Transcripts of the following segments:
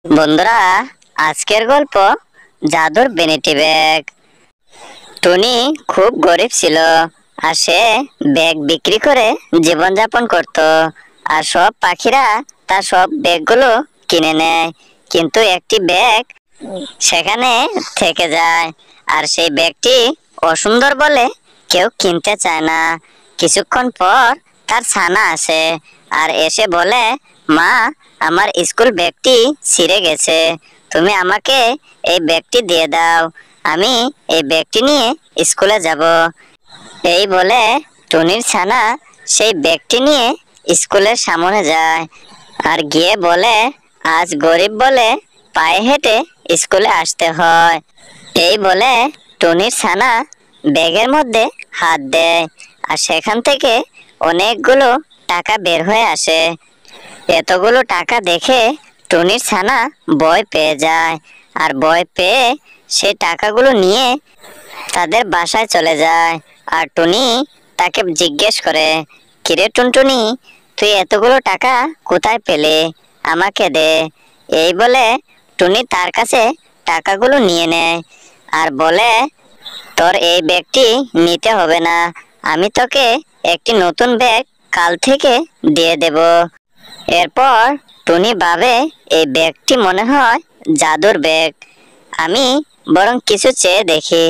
বন্ধুরা, আজকের গল্প জাদুর ভ্যানিটি ব্যাগ। টুনি খুব গরিব ছিল আর সে ব্যাগ বিক্রি করে জীবনযাপন করত। আর সব পাখিরা তার সব ব্যাগগুলো কিনে নেয়, কিন্তু একটি ব্যাগ সেখানে থেকে যায়। আর সেই ব্যাগটি অসুন্দর বলে কেউ কিনতে চায় না। কিছুক্ষণ পর তার ছানা আসে আর এসে বলে, মা, আমার স্কুল ব্যাগটি ছিঁড়ে গেছে, তুমি আমাকে এই ব্যাগটি দিয়ে দাও, আমি এই ব্যাগটি নিয়ে স্কুলে যাব। এই বলে টুনির ছানা সেই ব্যাগটি নিয়ে স্কুলের সামনে যায় আর গিয়ে বলে, আজ গরিব বলে পায়ে হেঁটে স্কুলে আসতে হয়। এই বলে টুনির ছানা ব্যাগের মধ্যে হাত দেয় আর সেখান থেকে অনেকগুলো টাকা বের হয়ে আসে। এতগুলো টাকা দেখে টুনির ছানা ভয় পেয়ে যায় আর ভয় পেয়ে সেই টাকাগুলো নিয়ে তাদের বাসায় চলে যায়। আর টুনি তাকে জিজ্ঞেস করে, কিরে টুনটুনি, তুই এতগুলো টাকা কোথায় পেলে, আমাকে দে। এই বলে টুনি তার কাছে টাকাগুলো নিয়ে নেয় আর বলে, তোর এই ব্যাগটি নিতে হবে না, আমি তোকে একটি নতুন ব্যাগ কাল থেকে দিয়ে দেব। এরপর টুনি ভাবে, এই ব্যাগটি মনে হয় জাদুর ব্যাগ, আমি বরং কিছু চেয়ে দেখি।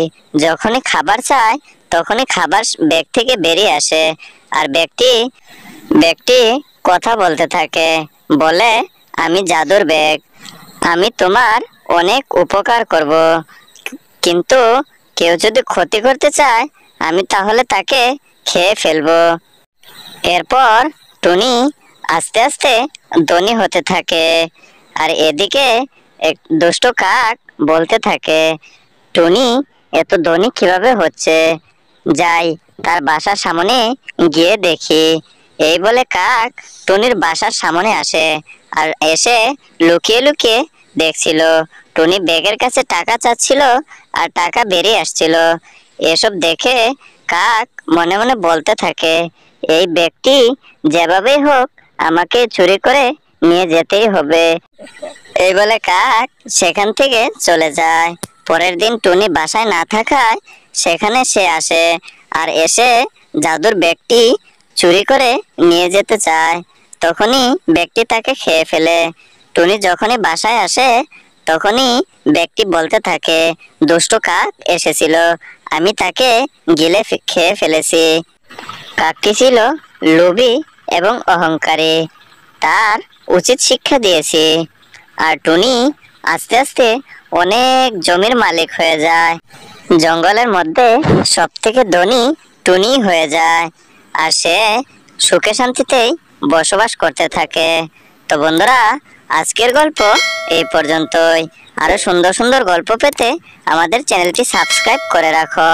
যখনই খাবার চায় তখনই খাবার ব্যাগ থেকে বেরিয়ে আসে আর ব্যাগটি কথা বলতে থাকে, বলে, আমি জাদুর ব্যাগ, আমি তোমার অনেক উপকার করব, কিন্তু কেউ যদি ক্ষতি করতে চায় আমি তাহলে তাকে খেয়ে ফেলবো। এরপর টুনি আস্তে আস্তে ধনী হতে থাকে আর এদিকে এক দুষ্ট কাক বলতে থাকে, টুনি এত ধনী কিভাবে হচ্ছে, যাই তার বাসার সামনে গিয়ে দেখি। এই বলে কাক টুনির বাসার সামনে আসে আর এসে লুকিয়ে লুকিয়ে দেখছিল টুনি ব্যাগের কাছে টাকা চাচ্ছিল আর টাকা বেরিয়ে আসছিল। এসব দেখে কাক মনে মনে বলতে থাকে, এই ব্যাগটি যেভাবেই হোক আমাকে চুরি করে নিয়ে যেতেই হবে। এই বলে কাক সেখান থেকে চলে যায়। পরের দিন টুনি বাসায় না থাকায় সেখানে সে আসে আর এসে জাদুর ব্যাগটি চুরি করে নিয়ে যেতে চায়। তখনই ব্যাগটি তাকে খেয়ে ফেলে। টুনি যখনই বাসায় আসে তখনই ব্যাগটি বলতে থাকে, দুষ্ট কাক এসেছিল, আমি তাকে গিলে খেয়ে ফেলেছি। কাকটি ছিল লোভী এবং অহংকারী, তার উচিত শিক্ষা দিয়েছি। আর টুনি আস্তে আস্তে অনেক জমির মালিক হয়ে যায়। জঙ্গলের মধ্যে সব থেকে ধনী টুনি হয়ে যায় আর সে সুখে শান্তিতেই বসবাস করতে থাকে। তো বন্ধুরা, আজকের গল্প এই পর্যন্তই। আরো সুন্দর সুন্দর গল্প পেতে আমাদের চ্যানেলটি সাবস্ক্রাইব করে রাখো।